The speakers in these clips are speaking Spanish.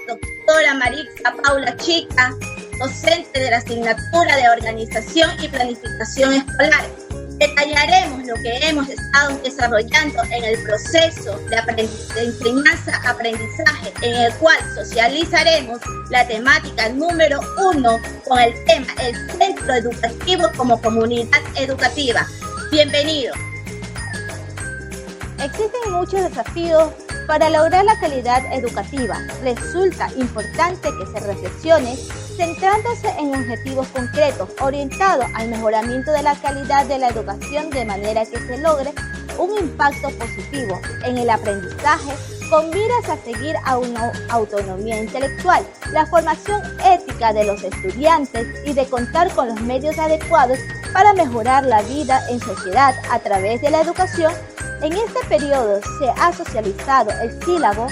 doctora Marixa Paula Chica, docente de la asignatura de Organización y Planificación Escolar. Detallaremos lo que hemos estado desarrollando en el proceso de enseñanza-aprendizaje, en el cual socializaremos la temática número 1 con el tema El Centro Educativo como Comunidad Educativa. Bienvenido. Existen muchos desafíos para lograr la calidad educativa. Resulta importante que se reflexione centrándose en objetivos concretos, orientados al mejoramiento de la calidad de la educación de manera que se logre un impacto positivo en el aprendizaje con miras a seguir a una autonomía intelectual, la formación ética de los estudiantes y de contar con los medios adecuados para mejorar la vida en sociedad a través de la educación. En este periodo se ha socializado el sílabo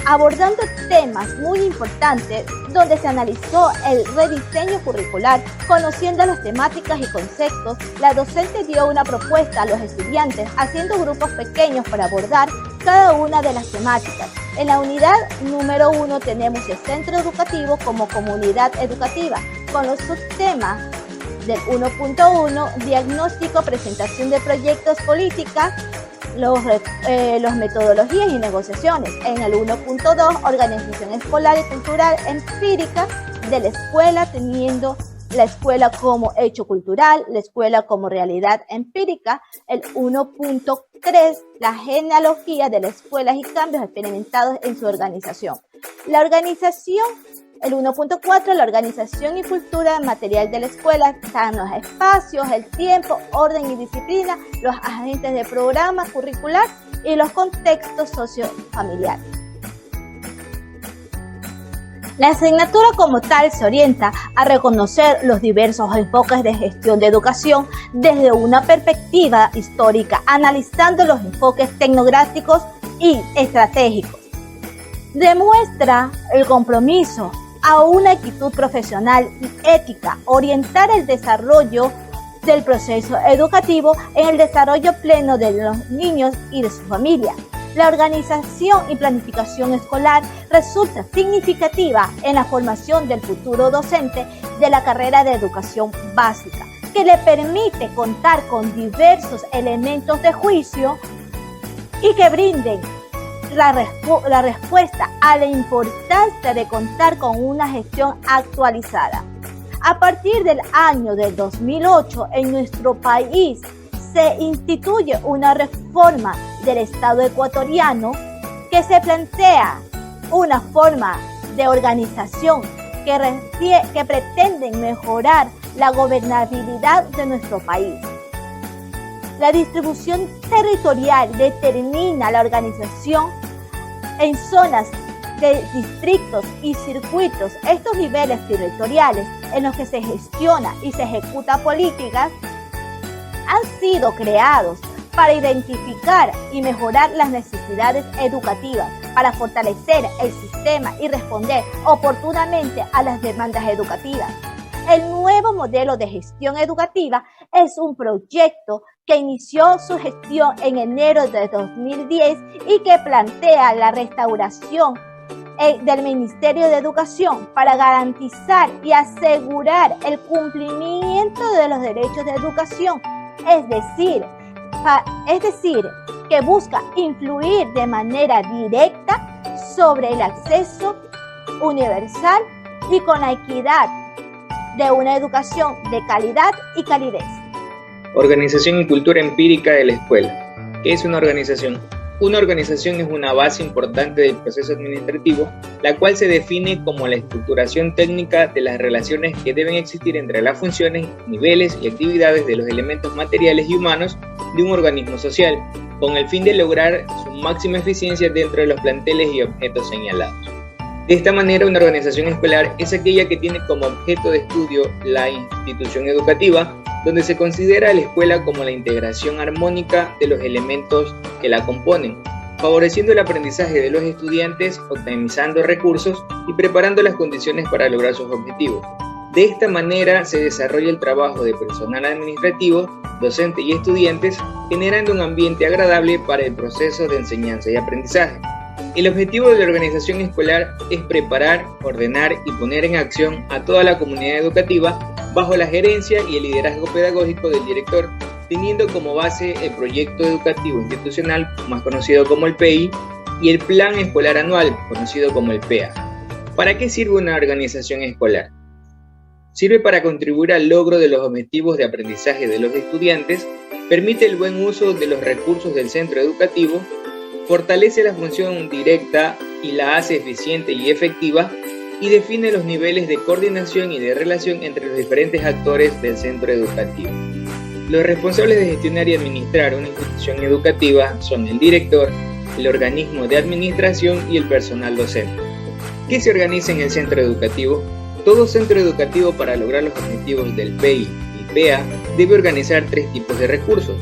abordando temas muy importantes donde se analizó el rediseño curricular, conociendo las temáticas y conceptos. La docente dio una propuesta a los estudiantes haciendo grupos pequeños para abordar cada una de las temáticas. En la unidad número 1 tenemos el centro educativo como comunidad educativa, con los subtemas del 1.1, diagnóstico, presentación de proyectos, políticas, los metodologías y negociaciones. En el 1.2, organización escolar y cultural empírica de la escuela, teniendo la escuela como hecho cultural, la escuela como realidad empírica. El 1.3, la genealogía de las escuelas y cambios experimentados en su organización. La organización, el 1.4, la organización y cultura material de la escuela, están los espacios, el tiempo, orden y disciplina, los agentes de programa curricular y los contextos sociofamiliares. La asignatura como tal se orienta a reconocer los diversos enfoques de gestión de educación desde una perspectiva histórica, analizando los enfoques tecnográficos y estratégicos. Demuestra el compromiso a una actitud profesional y ética, orientar el desarrollo del proceso educativo en el desarrollo pleno de los niños y de su familia. La organización y planificación escolar resulta significativa en la formación del futuro docente de la carrera de educación básica, que le permite contar con diversos elementos de juicio y que brinden la respuesta a la importancia de contar con una gestión actualizada. A partir del año del 2008, en nuestro país se instituye una reforma del Estado ecuatoriano que se plantea una forma de organización que pretende mejorar la gobernabilidad de nuestro país. La distribución territorial determina la organización en zonas de distritos y circuitos. Estos niveles territoriales en los que se gestiona y se ejecuta políticas han sido creados para identificar y mejorar las necesidades educativas, para fortalecer el sistema y responder oportunamente a las demandas educativas. El nuevo modelo de gestión educativa es un proyecto que inició su gestión en enero de 2010 y que plantea la restauración del Ministerio de Educación para garantizar y asegurar el cumplimiento de los derechos de educación, es decir, que busca influir de manera directa sobre el acceso universal y con la equidad de una educación de calidad y calidez. Organización y cultura empírica de la escuela. ¿Qué es una organización? Una organización es una base importante del proceso administrativo, la cual se define como la estructuración técnica de las relaciones que deben existir entre las funciones, niveles y actividades de los elementos materiales y humanos de un organismo social, con el fin de lograr su máxima eficiencia dentro de los planteles y objetos señalados. De esta manera, una organización escolar es aquella que tiene como objeto de estudio la institución educativa, donde se considera a la escuela como la integración armónica de los elementos que la componen, favoreciendo el aprendizaje de los estudiantes, optimizando recursos y preparando las condiciones para lograr sus objetivos. De esta manera se desarrolla el trabajo de personal administrativo, docente y estudiantes, generando un ambiente agradable para el proceso de enseñanza y aprendizaje. El objetivo de la organización escolar es preparar, ordenar y poner en acción a toda la comunidad educativa bajo la gerencia y el liderazgo pedagógico del director, teniendo como base el proyecto educativo institucional, más conocido como el PEI, y el plan escolar anual, conocido como el PEA. ¿Para qué sirve una organización escolar? Sirve para contribuir al logro de los objetivos de aprendizaje de los estudiantes, permite el buen uso de los recursos del centro educativo, fortalece la función directa y la hace eficiente y efectiva, y define los niveles de coordinación y de relación entre los diferentes actores del centro educativo. Los responsables de gestionar y administrar una institución educativa son el director, el organismo de administración y el personal docente. ¿Qué se organiza en el centro educativo? Todo centro educativo, para lograr los objetivos del PEI y PEA, debe organizar 3 tipos de recursos.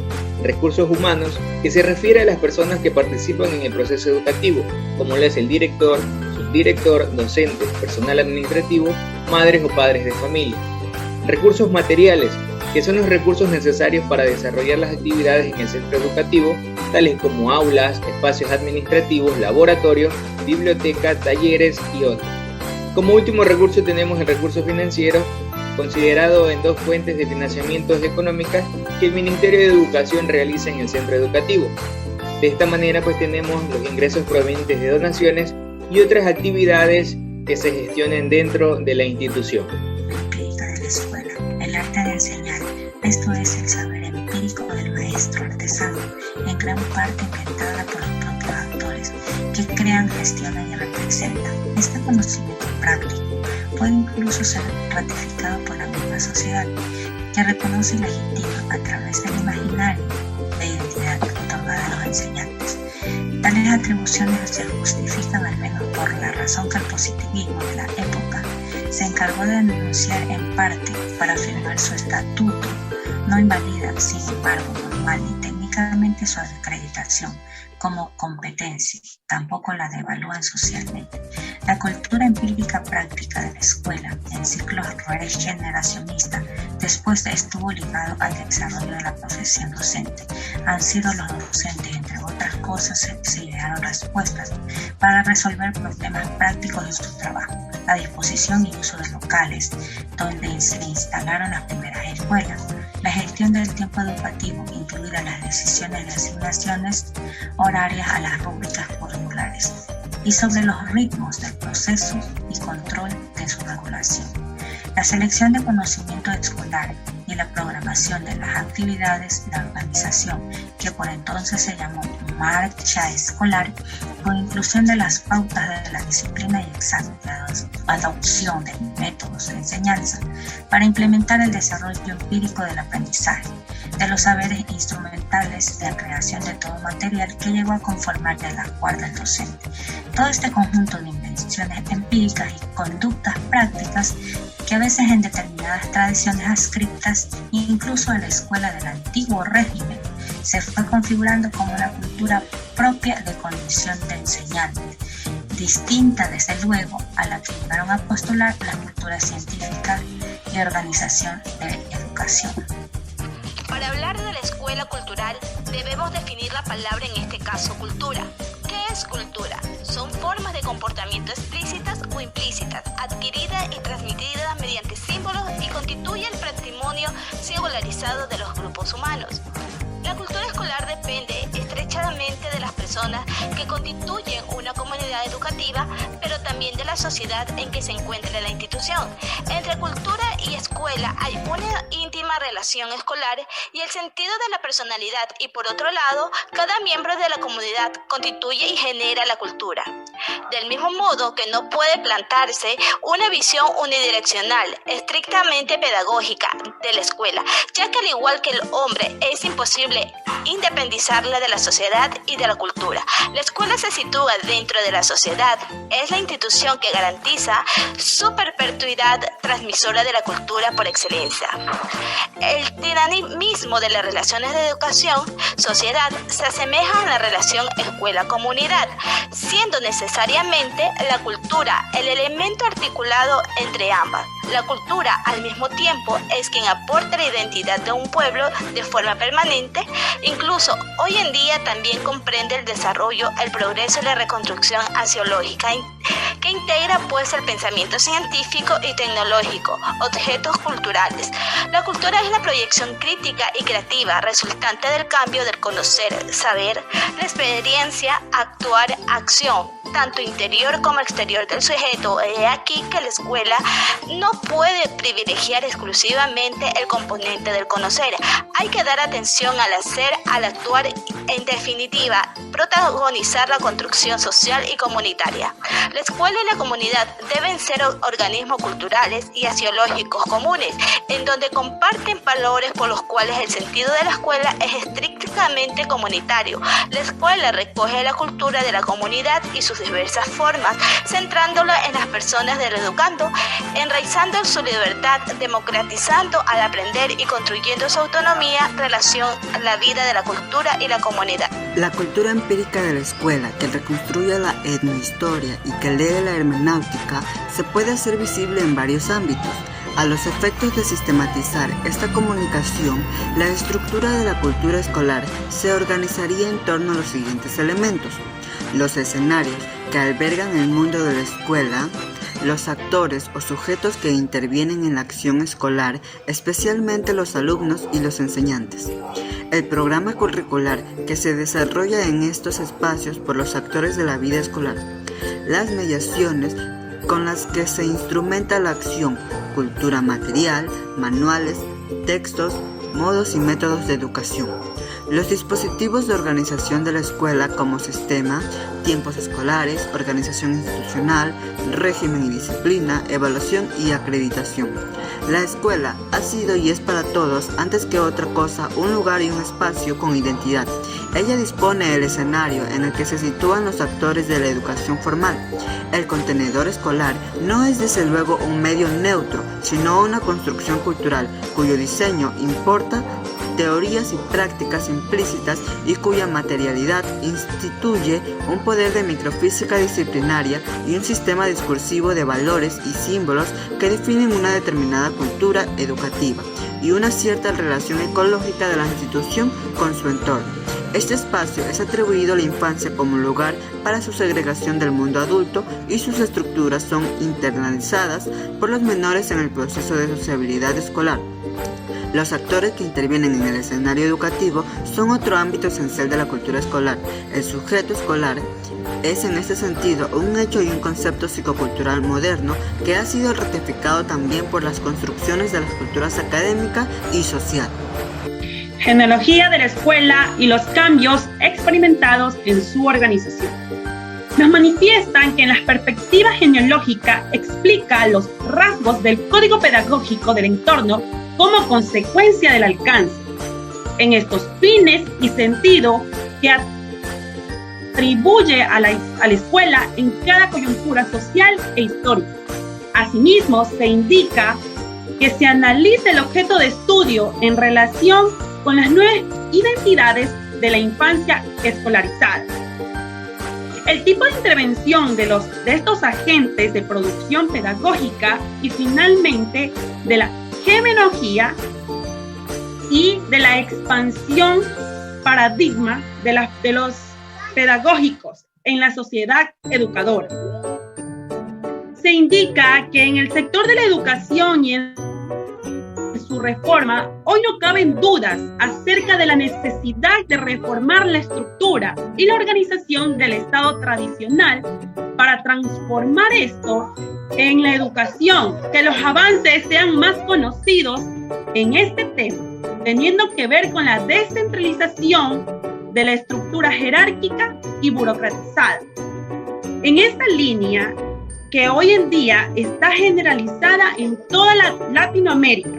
Recursos humanos, que se refiere a las personas que participan en el proceso educativo, como lo es el director, subdirector, docente, personal administrativo, madres o padres de familia. Recursos materiales, que son los recursos necesarios para desarrollar las actividades en el centro educativo, tales como aulas, espacios administrativos, laboratorios, biblioteca, talleres y otros. Como último recurso tenemos el recurso financiero, considerado en 2 fuentes de financiamiento económicas que el Ministerio de Educación realiza en el centro educativo. De esta manera pues tenemos los ingresos provenientes de donaciones y otras actividades que se gestionen dentro de la institución. Empírica de la escuela, el arte de enseñar. Esto es el saber empírico del maestro artesano, en gran parte inventada por los propios actores que crean, gestionan y representan. Este conocimiento práctico puede incluso ser ratificado por la misma sociedad, que reconoce y legitima a través del imaginario de identidad otorgada a los enseñantes. Tales atribuciones se justifican al menos por la razón que el positivismo de la época se encargó de denunciar en parte para afirmar su estatuto. No invalida, sin embargo, normal y técnicamente su acreditación como competencia, tampoco la devalúan socialmente. La cultura empírica práctica de la escuela, en ciclos regeneracionistas, después estuvo ligado al desarrollo de la profesión docente. Han sido los docentes, entre otras cosas, se idearon respuestas para resolver problemas prácticos de su trabajo, la disposición y uso de locales donde se instalaron las primeras escuelas, la gestión del tiempo educativo, incluidas las decisiones de asignaciones horarias a las rúbricas curriculares, y sobre los ritmos del proceso y control de su regulación. La selección de conocimiento escolar y la programación de las actividades, la organización, que por entonces se llamó marcha escolar, con inclusión de las pautas de la disciplina y exacta adopción de métodos de enseñanza para implementar el desarrollo empírico del aprendizaje, de los saberes instrumentales, de la creación de todo material que llegó a conformar el ajuar del docente. Todo este conjunto de invenciones empíricas y conductas prácticas que a veces en determinadas tradiciones adscritas, incluso a la escuela del antiguo régimen, se fue configurando como una cultura propia de condición de enseñante, distinta desde luego a la que llegaron a postular la cultura científica y organización de educación. Para hablar de la escuela cultural, debemos definir la palabra, en este caso cultura. ¿Qué es cultura? Son formas de comportamiento explícitas o implícitas, adquiridas y transmitidas mediante símbolos, y constituye el patrimonio singularizado de los grupos humanos. La cultura escolar depende estrechamente de las personas que constituyen una comunidad educativa, pero también de la sociedad en que se encuentra la institución. Entre cultura y escuela hay una íntima relación escolar y el sentido de la personalidad, y por otro lado, cada miembro de la comunidad constituye y genera la cultura. Del mismo modo que no puede plantarse una visión unidireccional, estrictamente pedagógica de la escuela, ya que al igual que el hombre es imposible independizarla de la sociedad y de la cultura. La escuela se sitúa dentro de la sociedad, es la institución que garantiza su perpetuidad transmisora de la cultura por excelencia. El dinamismo de las relaciones de educación-sociedad se asemeja a la relación escuela-comunidad, siendo necesariamente la cultura el elemento articulado entre ambas. La cultura, al mismo tiempo, es quien aporta la identidad de un pueblo de forma permanente. Incluso hoy en día también comprende el desarrollo, el progreso y la reconstrucción axiológica, que integra pues el pensamiento científico y tecnológico, objetos culturales. La cultura es la proyección crítica y creativa resultante del cambio del conocer, saber, la experiencia, actuar, acción, tanto interior como exterior del sujeto. Es aquí que la escuela no puede privilegiar exclusivamente el componente del conocer. Hay que dar atención al hacer, al actuar, en definitiva, protagonizar la construcción social y comunitaria. La escuela y la comunidad deben ser organismos culturales y axiológicos comunes, en donde comparten valores por los cuales el sentido de la escuela es estrictamente comunitario. La escuela recoge la cultura de la comunidad y sus diversas formas, centrándola en las personas del educando, enraizando su libertad, democratizando al aprender y construyendo su autonomía, relación a la vida de la cultura y la comunidad. La cultura empírica de la escuela, que reconstruye la etnohistoria y que lee la hermenéutica, se puede hacer visible en varios ámbitos. A los efectos de sistematizar esta comunicación, la estructura de la cultura escolar se organizaría en torno a los siguientes elementos: los escenarios que albergan el mundo de la escuela, los actores o sujetos que intervienen en la acción escolar, especialmente los alumnos y los enseñantes, el programa curricular que se desarrolla en estos espacios por los actores de la vida escolar, las mediaciones con las que se instrumenta la acción, cultura material, manuales, textos, modos y métodos de educación, los dispositivos de organización de la escuela como sistema, tiempos escolares, organización institucional, régimen y disciplina, evaluación y acreditación. La escuela ha sido y es para todos, antes que otra cosa, un lugar y un espacio con identidad. Ella dispone del escenario en el que se sitúan los actores de la educación formal. El contenedor escolar no es desde luego un medio neutro, sino una construcción cultural cuyo diseño importa teorías y prácticas implícitas y cuya materialidad instituye un poder de microfísica disciplinaria y un sistema discursivo de valores y símbolos que definen una determinada cultura educativa y una cierta relación ecológica de la institución con su entorno. Este espacio es atribuido a la infancia como lugar para su segregación del mundo adulto y sus estructuras son internalizadas por los menores en el proceso de sociabilidad escolar. Los actores que intervienen en el escenario educativo son otro ámbito esencial de la cultura escolar. El sujeto escolar es en este sentido un hecho y un concepto psicocultural moderno que ha sido ratificado también por las construcciones de las culturas académica y social. Genealogía de la escuela y los cambios experimentados en su organización. Nos manifiestan que en la perspectiva genealógica explica los rasgos del código pedagógico del entorno como consecuencia del alcance, en estos fines y sentido que atribuye a la escuela en cada coyuntura social e histórica. Asimismo, se indica que se analice el objeto de estudio en relación con las nuevas identidades de la infancia escolarizada. El tipo de intervención de estos agentes de producción pedagógica y finalmente de la genealogía y de la expansión paradigma de los pedagógicos en la sociedad educadora. Se indica que en el sector de la educación y en su reforma, hoy no caben dudas acerca de la necesidad de reformar la estructura y la organización del Estado tradicional para transformar esto en la educación, que los avances sean más conocidos en este tema, teniendo que ver con la descentralización de la estructura jerárquica y burocratizada. En esta línea, que hoy en día está generalizada en toda Latinoamérica,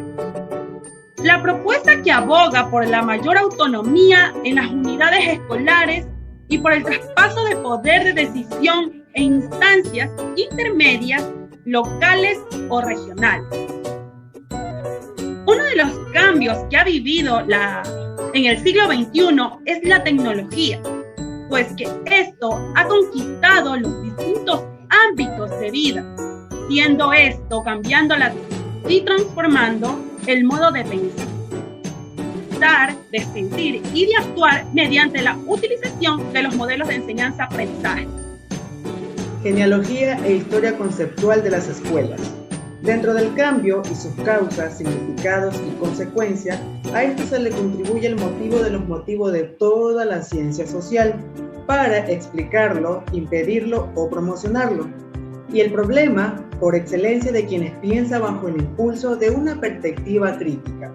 la propuesta que aboga por la mayor autonomía en las unidades escolares y por el traspaso de poder de decisión en instancias intermedias, locales o regionales. Uno de los cambios que ha vivido en el siglo XXI es la tecnología, pues que esto ha conquistado los distintos ámbitos de vida, siendo esto cambiando la y transformando el modo de pensar, de sentir y de actuar mediante la utilización de los modelos de enseñanza-aprendizaje. Genealogía e historia conceptual de las escuelas. Dentro del cambio y sus causas, significados y consecuencias, a esto se le contribuye el motivo de los motivos de toda la ciencia social para explicarlo, impedirlo o promocionarlo. Y el problema, por excelencia, de quienes piensan bajo el impulso de una perspectiva crítica.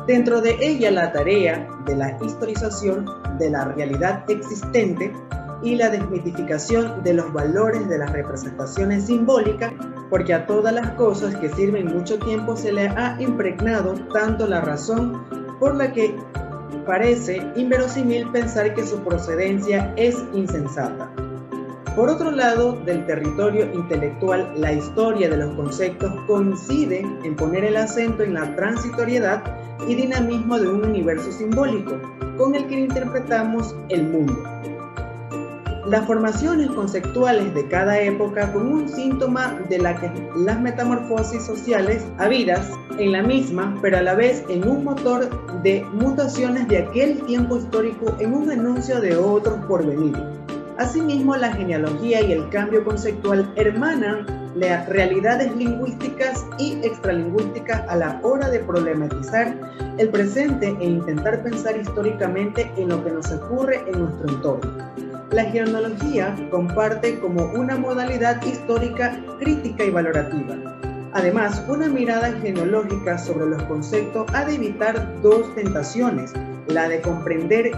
Dentro de ella la tarea de la historización de la realidad existente y la desmitificación de los valores de las representaciones simbólicas, porque a todas las cosas que sirven mucho tiempo se le ha impregnado tanto la razón por la que parece inverosímil pensar que su procedencia es insensata. Por otro lado, del territorio intelectual, la historia de los conceptos coincide en poner el acento en la transitoriedad y dinamismo de un universo simbólico, con el que interpretamos el mundo. Las formaciones conceptuales de cada época como un síntoma de las metamorfosis sociales habidas en la misma, pero a la vez en un motor de mutaciones de aquel tiempo histórico en un anuncio de otros por venir. Asimismo, la genealogía y el cambio conceptual hermanan las realidades lingüísticas y extralingüísticas a la hora de problematizar el presente e intentar pensar históricamente en lo que nos ocurre en nuestro entorno. La genealogía comparte como una modalidad histórica crítica y valorativa. Además, una mirada genealógica sobre los conceptos ha de evitar dos tentaciones: la de comprender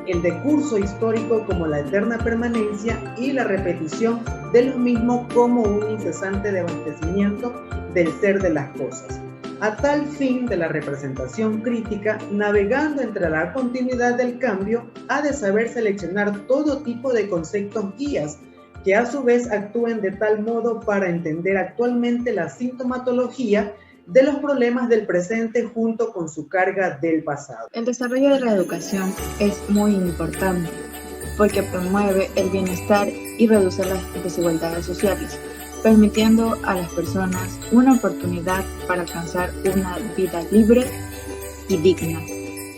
el decurso histórico como la eterna permanencia y la repetición de lo mismo como un incesante desabastecimiento del ser de las cosas. A tal fin de la representación crítica, navegando entre la continuidad del cambio, ha de saber seleccionar todo tipo de conceptos guías que a su vez actúen de tal modo para entender actualmente la sintomatología de los problemas del presente junto con su carga del pasado. El desarrollo de la educación es muy importante porque promueve el bienestar y reduce las desigualdades sociales, permitiendo a las personas una oportunidad para alcanzar una vida libre y digna,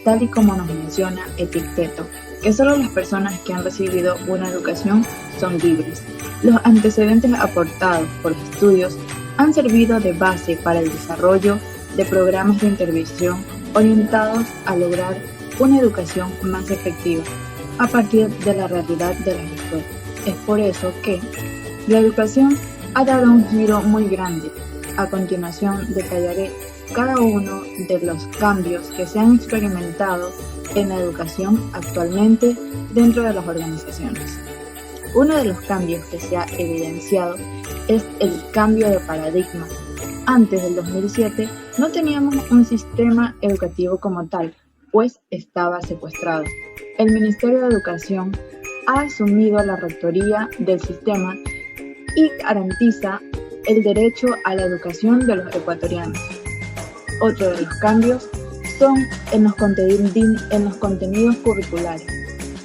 tal y como nos menciona Epicteto, que solo las personas que han recibido una educación son libres. Los antecedentes aportados por los estudios han servido de base para el desarrollo de programas de intervención orientados a lograr una educación más efectiva a partir de la realidad de las escuelas. Es por eso que la educación ha dado un giro muy grande. A continuación detallaré cada uno de los cambios que se han experimentado en la educación actualmente dentro de las organizaciones. Uno de los cambios que se ha evidenciado es el cambio de paradigma. Antes del 2007 no teníamos un sistema educativo como tal, pues estaba secuestrado. El Ministerio de Educación ha asumido la rectoría del sistema y garantiza el derecho a la educación de los ecuatorianos. Otro de los cambios son en los contenidos curriculares.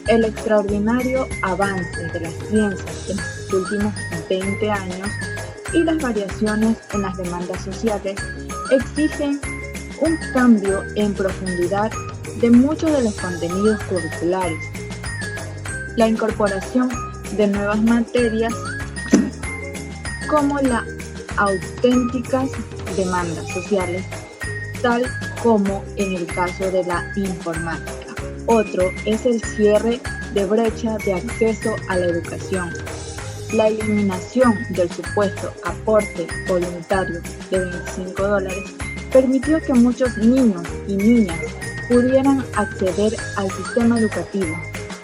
El extraordinario avance de las ciencias en los últimos 20 años y las variaciones en las demandas sociales exigen un cambio en profundidad de muchos de los contenidos curriculares. La incorporación de nuevas materias como las auténticas demandas sociales, tal como en el caso de la informática. Otro es el cierre de brecha de acceso a la educación. La eliminación del supuesto aporte voluntario de $25 permitió que muchos niños y niñas pudieran acceder al sistema educativo,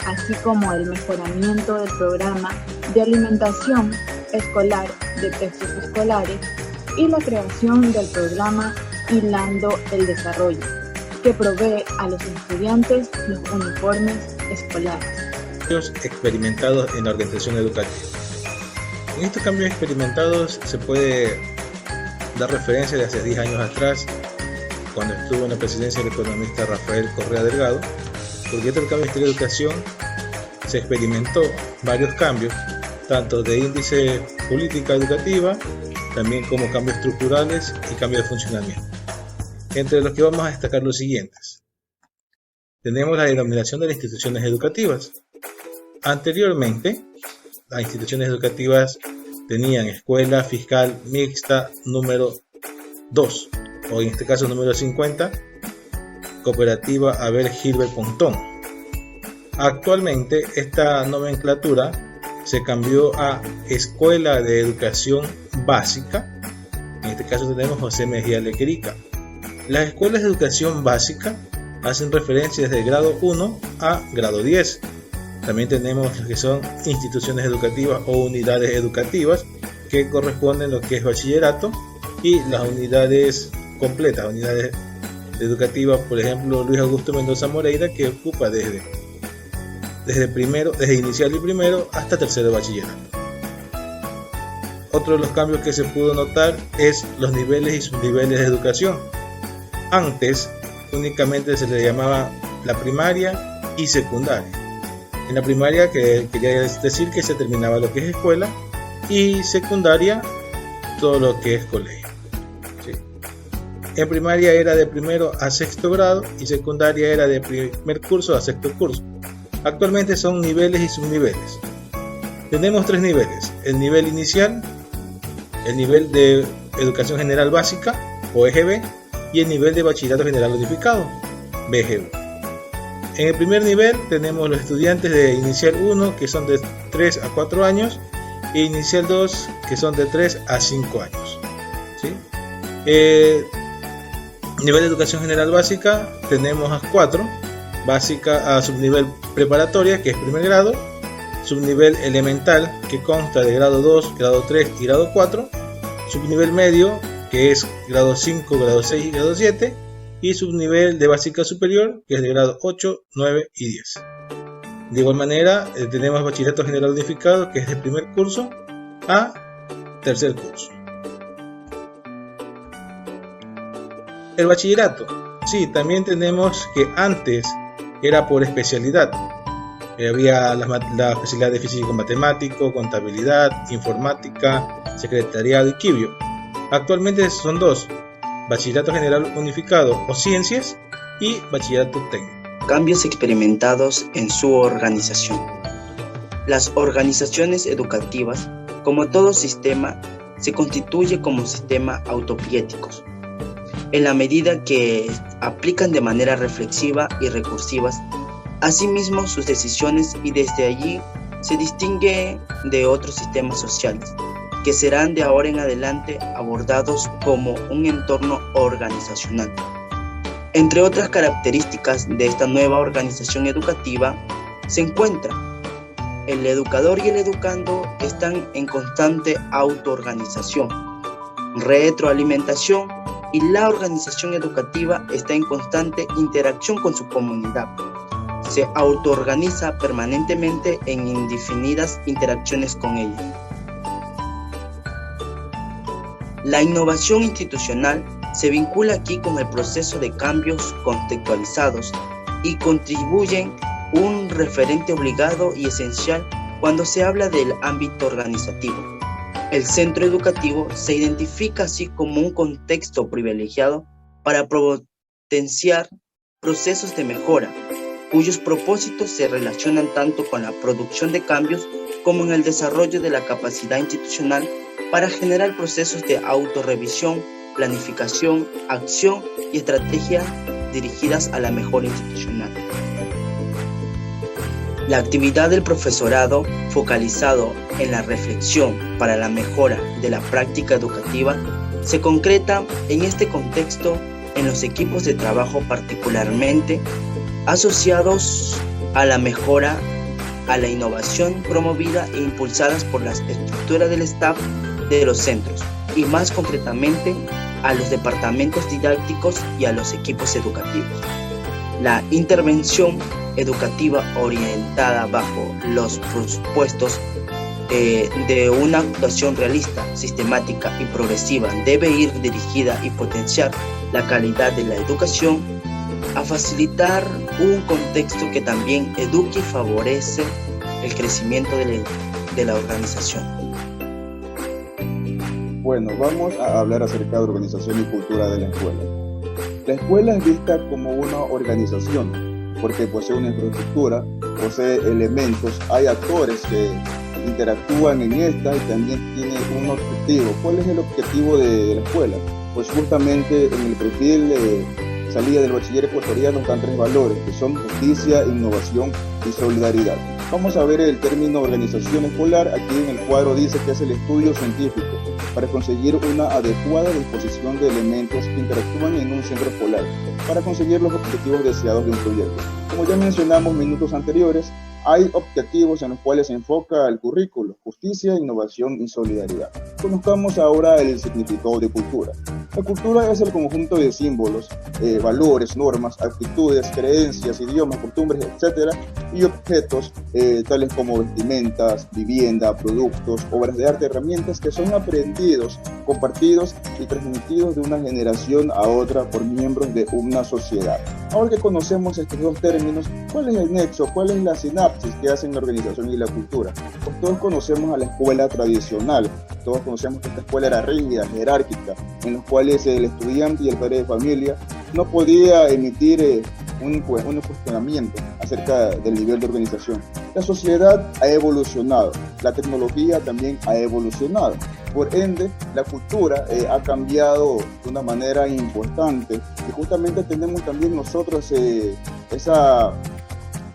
así como el mejoramiento del programa de alimentación escolar de textos escolares y la creación del programa Hilando el Desarrollo, que provee a los estudiantes los uniformes escolares. Cambios experimentados en la organización educativa. En estos cambios experimentados se puede dar referencia de hace 10 años atrás, cuando estuvo en la presidencia el economista Rafael Correa Delgado, porque dentro del cambio de educación se experimentó varios cambios, tanto de índice política educativa también como cambios estructurales y cambios de funcionamiento. Entre los que vamos a destacar los siguientes. Tenemos la denominación de las instituciones educativas. Anteriormente, las instituciones educativas tenían escuela fiscal mixta número 2, o en este caso número 50, cooperativa Abel Gilbert Pontón. Actualmente esta nomenclatura se cambió a Escuela de Educación Básica. En este caso tenemos José Mejía Lequerica. Las escuelas de educación básica hacen referencia desde el grado 1 a grado 10. También tenemos las que son instituciones educativas o unidades educativas, que corresponden a lo que es bachillerato, y las unidades completas, unidades educativas, por ejemplo Luis Augusto Mendoza Moreira, que ocupa desde inicial y primero hasta tercero de bachillerato. Otro de los cambios que se pudo notar es los niveles y subniveles de educación. Antes únicamente se le llamaba la primaria y secundaria. En la primaria quería decir que se terminaba lo que es escuela, y secundaria todo lo que es colegio. ¿Sí? En primaria era de primero a sexto grado y secundaria era de primer curso a sexto curso. Actualmente son niveles y subniveles. Tenemos 3 niveles: el nivel inicial, el nivel de educación general básica o EGB y el nivel de bachillerato general unificado, BGU. En el primer nivel tenemos los estudiantes de inicial 1, que son de 3 a 4 años, e inicial 2, que son de 3 a 5 años. ¿Sí? Nivel de educación general básica tenemos a 4, básica a subnivel preparatoria, que es primer grado, subnivel elemental, que consta de grado 2, grado 3 y grado 4, subnivel medio, que es grado 5, grado 6 y grado 7, y subnivel de básica superior, que es de grado 8, 9 y 10. De igual manera, tenemos bachillerato general unificado, que es de primer curso a tercer curso. El bachillerato, sí, también tenemos que antes era por especialidad. Había la especialidad de físico matemático, contabilidad, informática, secretariado y quibio. Actualmente son 2: bachillerato general unificado o ciencias y bachillerato técnico. Cambios experimentados en su organización. Las organizaciones educativas, como todo sistema, se constituyen como sistemas autopiéticos, en la medida que aplican de manera reflexiva y recursivas asimismo sus decisiones, y desde allí se distingue de otros sistemas sociales, que serán de ahora en adelante abordados como un entorno organizacional. Entre otras características de esta nueva organización educativa se encuentra: el educador y el educando están en constante autoorganización, retroalimentación, y la organización educativa está en constante interacción con su comunidad. Se autoorganiza permanentemente en indefinidas interacciones con ella. La innovación institucional se vincula aquí con el proceso de cambios contextualizados y contribuyen un referente obligado y esencial cuando se habla del ámbito organizativo. El centro educativo se identifica así como un contexto privilegiado para potenciar procesos de mejora, cuyos propósitos se relacionan tanto con la producción de cambios como en el desarrollo de la capacidad institucional para generar procesos de autorrevisión, planificación, acción y estrategias dirigidas a la mejora institucional. La actividad del profesorado, focalizado en la reflexión para la mejora de la práctica educativa, se concreta en este contexto en los equipos de trabajo particularmente asociados a la mejora, a la innovación promovida e impulsadas por las estructuras del staff de los centros, y más concretamente a los departamentos didácticos y a los equipos educativos. La intervención educativa orientada bajo los presupuestos de una actuación realista, sistemática y progresiva debe ir dirigida y potenciar la calidad de la educación, a facilitar un contexto que también eduque y favorece el crecimiento de la organización. Bueno, vamos a hablar acerca de organización y cultura de la escuela. La escuela es vista como una organización porque posee una infraestructura, posee elementos, hay actores que interactúan en esta y también tiene un objetivo. ¿Cuál es el objetivo de la escuela? Pues justamente en el perfil de salida del bachiller ecuatoriano están 3 valores, que son justicia, innovación y solidaridad. Vamos a ver el término organización escolar. Aquí en el cuadro dice que es el estudio científico para conseguir una adecuada disposición de elementos que interactúan en un centro escolar para conseguir los objetivos deseados de un proyecto. Como ya mencionamos minutos anteriores, hay objetivos en los cuales se enfoca el currículo: justicia, innovación y solidaridad. Conozcamos ahora el significado de cultura. La cultura es el conjunto de símbolos, valores, normas, actitudes, creencias, idiomas, costumbres, etc. y objetos tales como vestimentas, vivienda, productos, obras de arte, herramientas que son aprendidos, compartidos y transmitidos de una generación a otra por miembros de una sociedad. Ahora que conocemos estos 2 términos, ¿cuál es el nexo? ¿Cuál es la sinapsis que hacen la organización y la cultura? Pues todos conocemos a la escuela tradicional, todos conocemos que esta escuela era rígida, jerárquica, en los cuales el estudiante y el padre de familia no podía emitir un cuestionamiento acerca del nivel de organización. La sociedad ha evolucionado, la tecnología también ha evolucionado. Por ende, la cultura ha cambiado de una manera importante y justamente tenemos también nosotros esa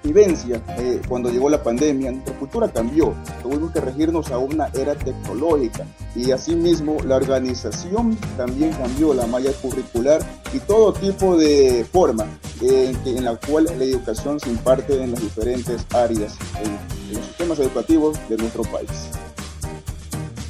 vivencia. Cuando llegó la pandemia, nuestra cultura cambió, tuvimos que regirnos a una era tecnológica y asimismo la organización también cambió, la malla curricular y todo tipo de forma en la cual la educación se imparte en las diferentes áreas en los sistemas educativos de nuestro país.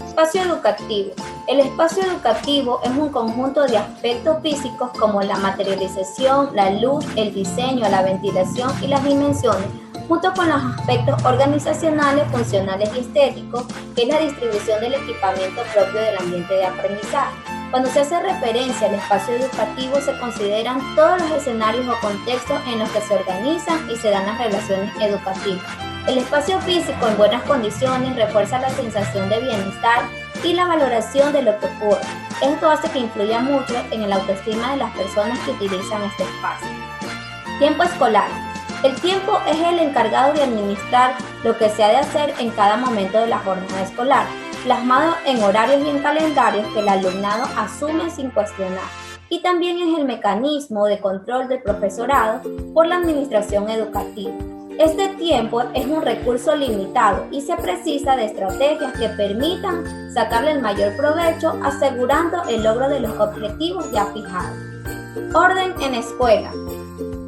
Espacio educativo. El espacio educativo es un conjunto de aspectos físicos como la materialización, la luz, el diseño, la ventilación y las dimensiones, junto con los aspectos organizacionales, funcionales y estéticos, que es la distribución del equipamiento propio del ambiente de aprendizaje. Cuando se hace referencia al espacio educativo, se consideran todos los escenarios o contextos en los que se organizan y se dan las relaciones educativas. El espacio físico en buenas condiciones refuerza la sensación de bienestar y la valoración de lo que ocurre. Esto hace que influya mucho en el autoestima de las personas que utilizan este espacio. Tiempo escolar. El tiempo es el encargado de administrar lo que se ha de hacer en cada momento de la jornada escolar, plasmado en horarios y en calendarios que el alumnado asume sin cuestionar. Y también es el mecanismo de control del profesorado por la administración educativa. Este tiempo es un recurso limitado y se precisa de estrategias que permitan sacarle el mayor provecho, asegurando el logro de los objetivos ya fijados. Orden en escuela.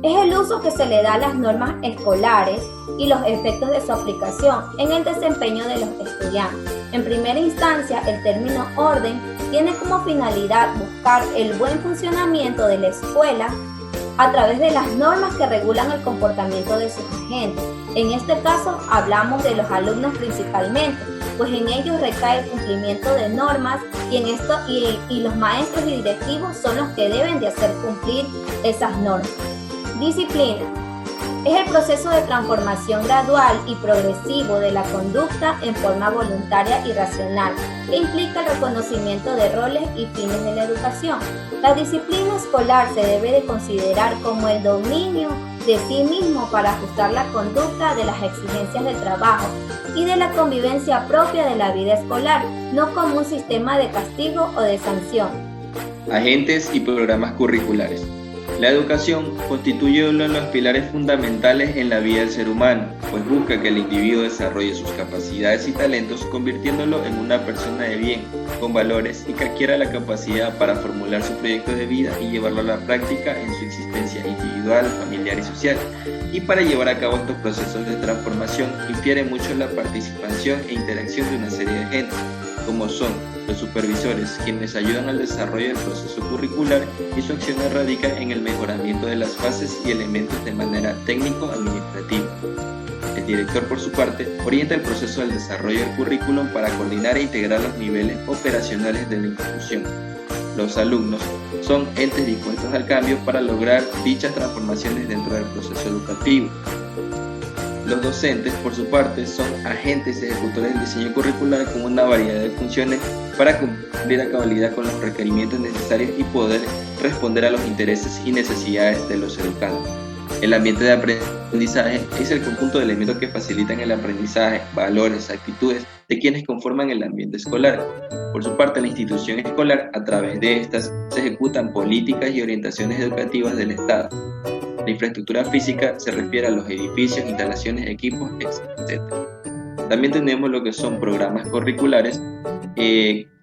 Es el uso que se le da a las normas escolares y los efectos de su aplicación en el desempeño de los estudiantes. En primera instancia, el término orden tiene como finalidad buscar el buen funcionamiento de la escuela a través de las normas que regulan el comportamiento de sus agentes. En este caso, hablamos de los alumnos principalmente, pues en ellos recae el cumplimiento de normas y los maestros y directivos son los que deben de hacer cumplir esas normas. Disciplina. Es el proceso de transformación gradual y progresivo de la conducta en forma voluntaria y racional, que implica el reconocimiento de roles y fines de la educación. La disciplina escolar se debe de considerar como el dominio de sí mismo para ajustar la conducta de las exigencias del trabajo y de la convivencia propia de la vida escolar, no como un sistema de castigo o de sanción. Agentes y programas curriculares. La educación constituye uno de los pilares fundamentales en la vida del ser humano, pues busca que el individuo desarrolle sus capacidades y talentos, convirtiéndolo en una persona de bien, con valores y que adquiera la capacidad para formular su proyecto de vida y llevarlo a la práctica en su existencia individual, familiar y social. Y para llevar a cabo estos procesos de transformación infiere mucho la participación e interacción de una serie de agentes, como son los supervisores, quienes ayudan al desarrollo del proceso curricular y su acción radica en el mejoramiento de las fases y elementos de manera técnico-administrativa. El director, por su parte, orienta el proceso del desarrollo del currículum para coordinar e integrar los niveles operacionales de la institución. Los alumnos son entes dispuestos al cambio para lograr dichas transformaciones dentro del proceso educativo. Los docentes, por su parte, son agentes ejecutores del diseño curricular con una variedad de funciones para cumplir a cabalidad con los requerimientos necesarios y poder responder a los intereses y necesidades de los educandos. El ambiente de aprendizaje es el conjunto de elementos que facilitan el aprendizaje, valores, actitudes de quienes conforman el ambiente escolar. Por su parte, la institución escolar, a través de estas, se ejecutan políticas y orientaciones educativas del Estado. La infraestructura física se refiere a los edificios, instalaciones, equipos, etc. También tenemos lo que son programas curriculares,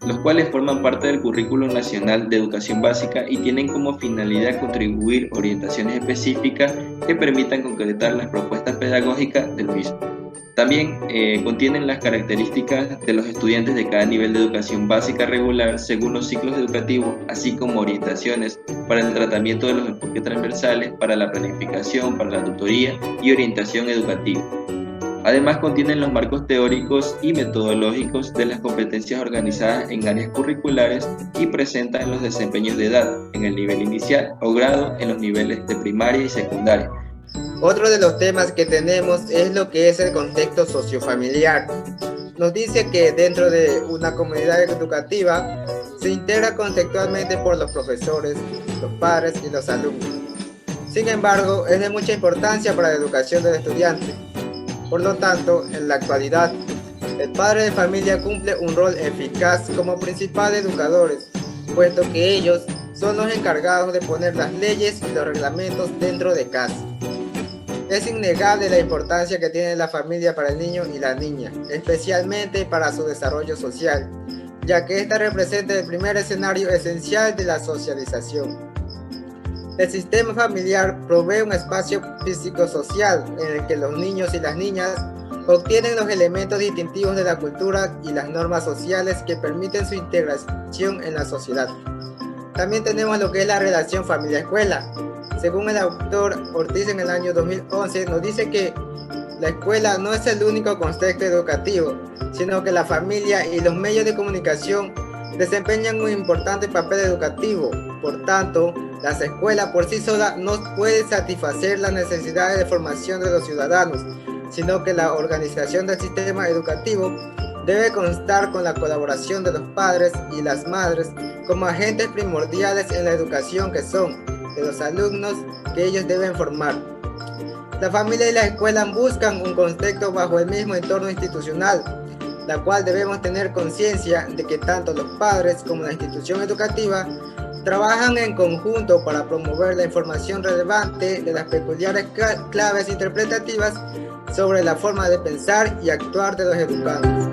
los cuales forman parte del Currículo Nacional de Educación Básica y tienen como finalidad contribuir orientaciones específicas que permitan concretar las propuestas pedagógicas del mismo. También contienen las características de los estudiantes de cada nivel de educación básica regular según los ciclos educativos, así como orientaciones para el tratamiento de los enfoques transversales, para la planificación, para la tutoría y orientación educativa. Además, contienen los marcos teóricos y metodológicos de las competencias organizadas en áreas curriculares y presentan los desempeños de edad en el nivel inicial o grado en los niveles de primaria y secundaria. Otro de los temas que tenemos es lo que es el contexto sociofamiliar. Nos dice que dentro de una comunidad educativa se integra conceptualmente por los profesores, los padres y los alumnos. Sin embargo, es de mucha importancia para la educación del estudiante. Por lo tanto, en la actualidad, el padre de familia cumple un rol eficaz como principal educadores, puesto que ellos son los encargados de poner las leyes y los reglamentos dentro de casa. Es innegable la importancia que tiene la familia para el niño y la niña, especialmente para su desarrollo social, ya que esta representa el primer escenario esencial de la socialización. El sistema familiar provee un espacio físico-social en el que los niños y las niñas obtienen los elementos distintivos de la cultura y las normas sociales que permiten su integración en la sociedad. También tenemos lo que es la relación familia-escuela. Según el autor Ortiz en el año 2011, nos dice que la escuela no es el único contexto educativo, sino que la familia y los medios de comunicación desempeñan un importante papel educativo. Por tanto, las escuelas por sí solas no pueden satisfacer las necesidades de formación de los ciudadanos, sino que la organización del sistema educativo debe constar con la colaboración de los padres y las madres como agentes primordiales en la educación que son de los alumnos que ellos deben formar. La familia y la escuela buscan un contexto bajo el mismo entorno institucional, la cual debemos tener conciencia de que tanto los padres como la institución educativa trabajan en conjunto para promover la información relevante de las peculiares claves interpretativas sobre la forma de pensar y actuar de los educandos.